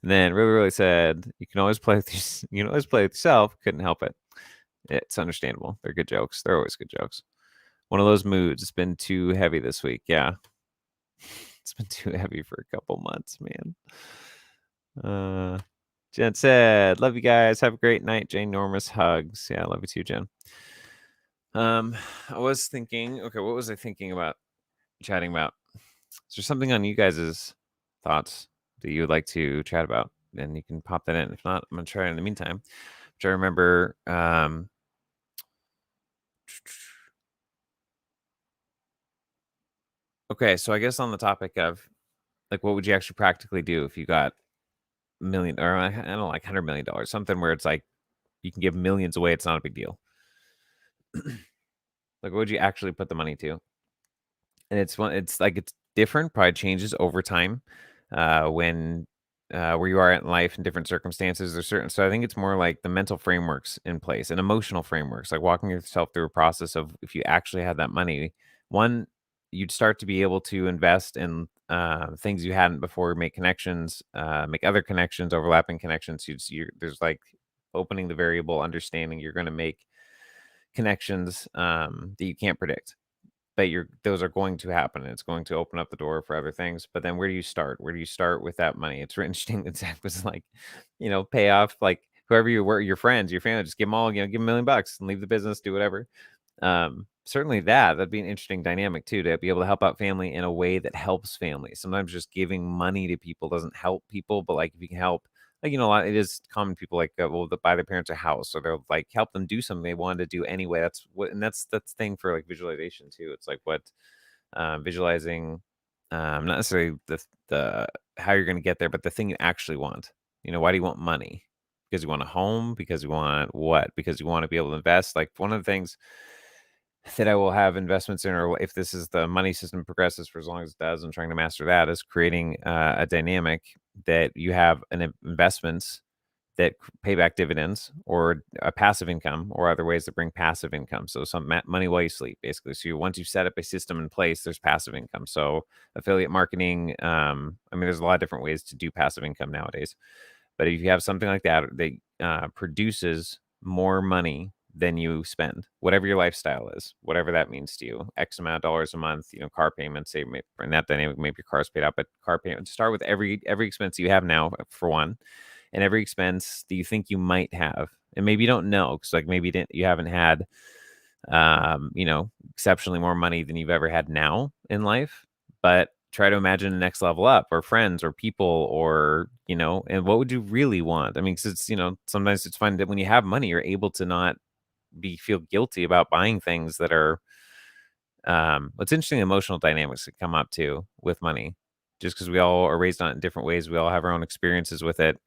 And then really said, you can always play with you can always play with yourself. Couldn't help it. It's understandable. They're good jokes. They're always good jokes. One of those moods. It's been too heavy this week. Yeah, it's been too heavy for a couple months, man. Jen said, love you guys. Have a great night. Jane Normus hugs. Yeah, I love you too, Jen. I was thinking, okay, what was I thinking about chatting about? Is there something on you guys' thoughts that you would like to chat about? And you can pop that in. If not, I'm going to try it in the meantime. Which I remember, Okay, so I guess on the topic of like, what would you actually practically do if you got million or I don't know, like $100 million, something where it's like you can give millions away, it's not a big deal. Like, what would you actually put the money to? And it's like it's different, probably changes over time, when where you are in life and different circumstances. There's certain so I think it's more like the mental frameworks in place and emotional frameworks, like walking yourself through a process of if you actually had that money, one, you'd start to be able to invest in things you hadn't before, make connections, make other connections, overlapping connections. There's like opening the variable, understanding you're going to make connections that you can't predict, but you're those are going to happen, and it's going to open up the door for other things. But then where do you start? Where do you start with that money? It's interesting that Zach was like, pay off like whoever you were, your friends, your family, just give them all, give 1 million bucks and leave the business, do whatever. Certainly that'd be an interesting dynamic too, to be able to help out family in a way that helps family. Sometimes just giving money to people doesn't help people, but like if you can help, like a lot, it is common people like will buy their parents a house, or they'll like help them do something they wanted to do anyway. That's the thing for like visualization too. It's like what visualizing, not necessarily the how you're going to get there, but the thing you actually want. Why do you want money? Because you want a home? Because you want what? Because you want to be able to invest. Like one of the things that I will have investments in, or if this is the money system progresses for as long as it does, and trying to master that is creating a dynamic that you have investments that pay back dividends, or a passive income, or other ways that bring passive income. So some money while you sleep, basically. So once you set up a system in place, there's passive income. So affiliate marketing. I mean, there's a lot of different ways to do passive income nowadays. But if you have something like that that produces more money than you spend, whatever your lifestyle is, whatever that means to you, X amount of dollars a month, car payments, say, in that dynamic, maybe your car's paid out, but car payment, start with every expense you have now, for one, and every expense that you think you might have. And maybe you don't know, because like maybe you haven't had, exceptionally more money than you've ever had now in life, but try to imagine the next level up, or friends, or people, or and what would you really want? I mean, because it's sometimes it's fun that when you have money, you're able to not feel guilty about buying things that are what's interesting, emotional dynamics that come up too with money, just because we all are raised on it in different ways, we all have our own experiences with it.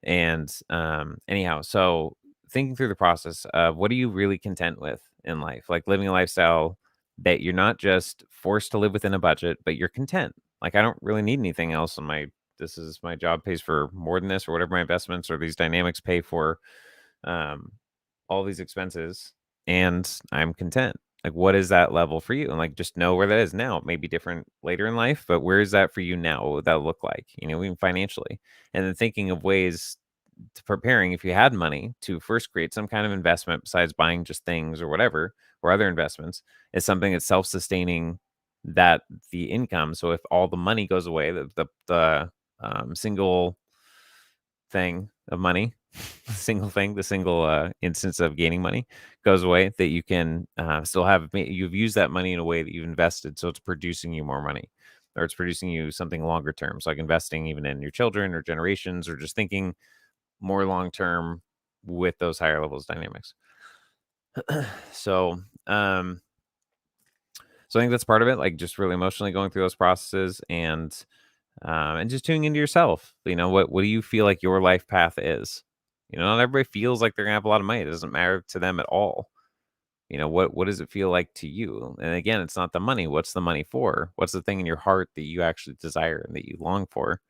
And anyhow, so thinking through the process of what are you really content with in life, like living a lifestyle that you're not just forced to live within a budget, but you're content. Like, I don't really need anything else on my this is my job pays for more than this, or whatever my investments or these dynamics pay for, um all these expenses, and I'm content. Like, what is that level for you? And like, just know where that is now. It may be different later in life, but where is that for you now? What would that look like? Even financially. And then thinking of ways to preparing, if you had money, to first create some kind of investment besides buying just things or whatever, or other investments, is something that's self-sustaining, that the income. So if all the money goes away, the single thing of money, the single instance of gaining money goes away, that you can still have, you've used that money in a way that you've invested, so it's producing you more money, or it's producing you something longer term. So like investing even in your children or generations, or just thinking more long term with those higher levels dynamics. So so I think that's part of it, like just really emotionally going through those processes, and just tuning into yourself. What do you feel like your life path is? Not everybody feels like they're gonna have a lot of money. It doesn't matter to them at all. What does it feel like to you? And again, it's not the money. What's the money for? What's the thing in your heart that you actually desire and that you long for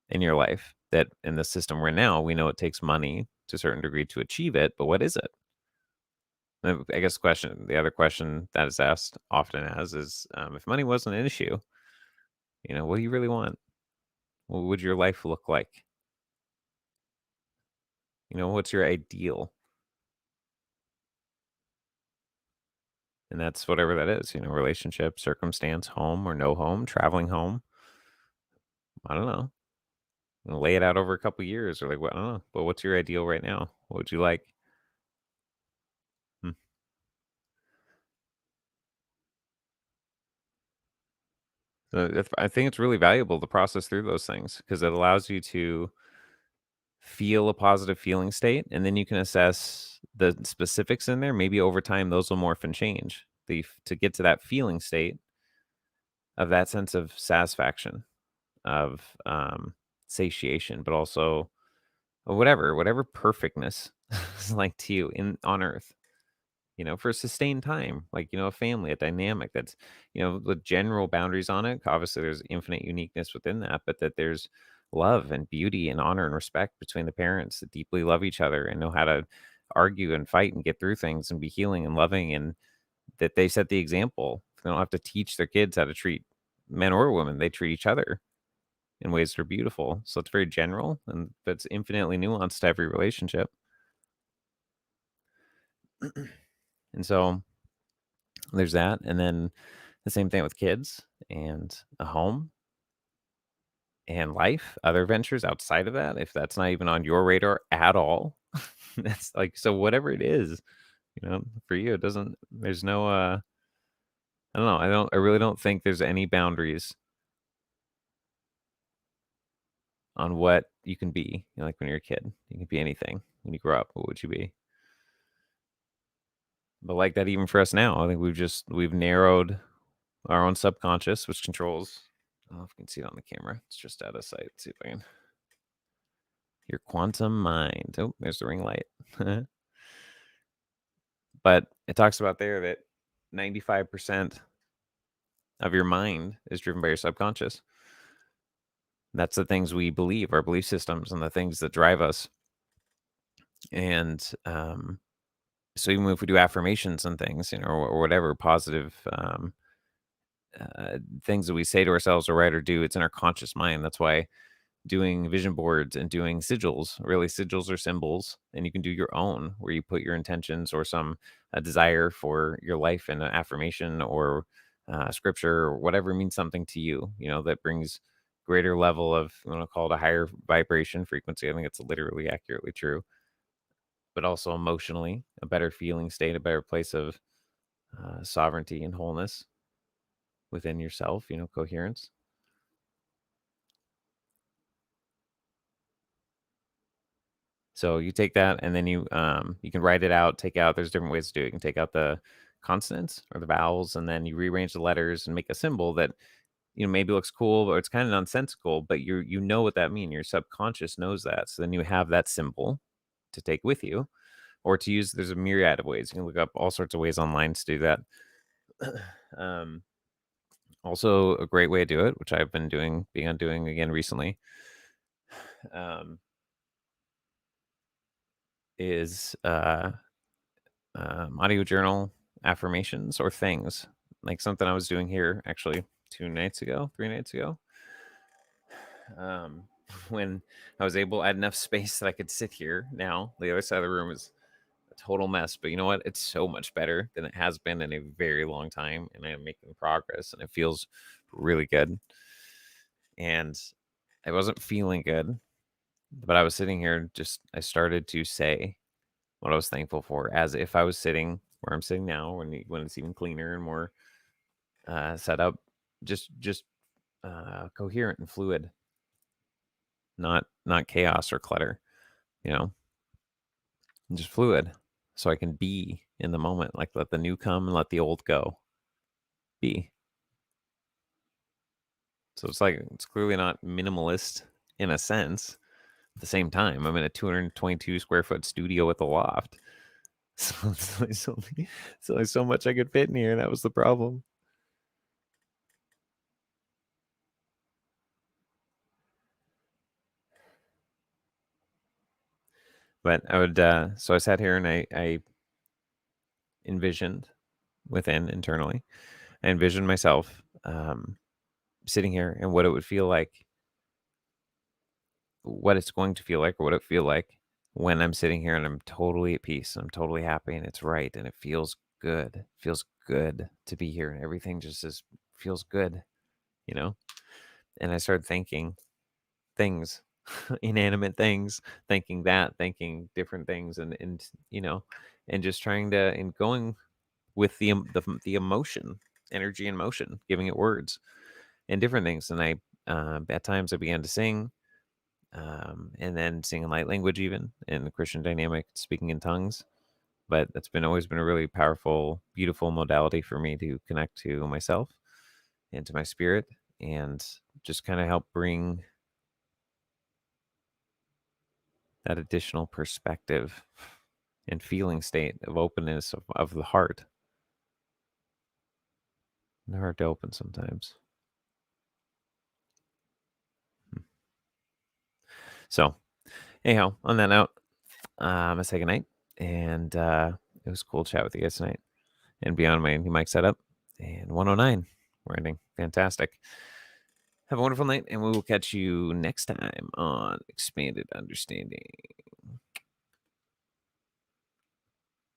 in your life? That in the system we're in now, we know it takes money to a certain degree to achieve it, but what is it? I guess the other question that is asked often as is, if money wasn't an issue, what do you really want? What would your life look like? What's your ideal? And that's whatever that is, relationship, circumstance, home or no home, traveling home. I don't know. Lay it out over a couple years, or like what? I don't know. But what's your ideal right now? What would you like? Hmm. So I think it's really valuable to process through those things, because it allows you to feel a positive feeling state, and then you can assess the specifics in there. Maybe over time, those will morph and change. To get to that feeling state, of that sense of satisfaction, of satiation, but also whatever perfectness is like to you in on earth, for a sustained time, like, a family, a dynamic that's, with general boundaries on it. Obviously, there's infinite uniqueness within that, but that there's love and beauty and honor and respect between the parents that deeply love each other and know how to argue and fight and get through things and be healing and loving, and that they set the example. They don't have to teach their kids how to treat men or women. They treat each other in ways that are beautiful. So it's very general, and that's infinitely nuanced to every relationship. And so there's that. And then the same thing with kids and a home and life, other ventures outside of that, if that's not even on your radar at all. That's like, so whatever it is, for you, it doesn't, there's no, I don't know. I really don't think there's any boundaries on what you can be. Like when you're a kid, you can be anything. When you grow up, what would you be? But like that, even for us now, I think we've narrowed our own subconscious, which controls. I don't know if you can see it on the camera. It's just out of sight. Let's see if I can. Your quantum mind. Oh, there's the ring light. But it talks about there that 95% of your mind is driven by your subconscious. That's the things we believe, our belief systems, and the things that drive us. And so even if we do affirmations and things, or whatever positive things that we say to ourselves or write or do, it's in our conscious mind. That's why doing vision boards and doing sigils, really sigils are symbols, and you can do your own where you put your intentions or some desire for your life in an affirmation or scripture or whatever means something to you, that brings greater level of, call it a higher vibration frequency. I think it's literally accurately true, but also emotionally a better feeling state, a better place of sovereignty and wholeness within yourself, coherence. So you take that and then you can write it out, take out, there's different ways to do it. You can take out the consonants or the vowels, and then you rearrange the letters and make a symbol that, maybe looks cool or it's kind of nonsensical, but you know what that means. Your subconscious knows that. So then you have that symbol to take with you or to use. There's a myriad of ways. You can look up all sorts of ways online to do that. Also a great way to do it, which I've been doing again recently, is audio journal affirmations or things, like something I was doing here actually 3 nights ago, when I was able, I had enough space that I could sit here. Now the other side of the room is a total mess, but you know what? It's so much better than it has been in a very long time, and I'm making progress, and it feels really good. And I wasn't feeling good, but I was sitting here, I started to say what I was thankful for, as if I was sitting where I'm sitting now, when it's even cleaner and more set up, just coherent and fluid, not chaos or clutter, you know, just fluid, so I can be in the moment, like let the new come and let the old go. Be. So it's clearly not minimalist in a sense. At the same time, I'm in a 222 square foot studio with a loft. So there's so much I could fit in here. That was the problem. But I would, so I sat here and I envisioned internally, I envisioned myself sitting here and what it would feel like, what it's going to feel like, or what it feel like when I'm sitting here and I'm totally at peace. I'm totally happy and it's right. And it feels good. It feels good to be here. And everything feels good, you know? And I started thinking things, inanimate things, thinking different things, and and just trying to, and going with the emotion, energy and motion, giving it words and different things. And I at times I began to sing, and then sing in light language, even in the Christian dynamic, speaking in tongues. But that's always been a really powerful, beautiful modality for me to connect to myself into my spirit and just kind of help bring that additional perspective and feeling state of openness of the heart. The heart to open sometimes. So, anyhow, on that note, I'm gonna say goodnight, and it was cool chat with you guys tonight. And beyond my new mic setup, and 109, we're ending. Fantastic. Have a wonderful night, and we will catch you next time on Expanded Understanding.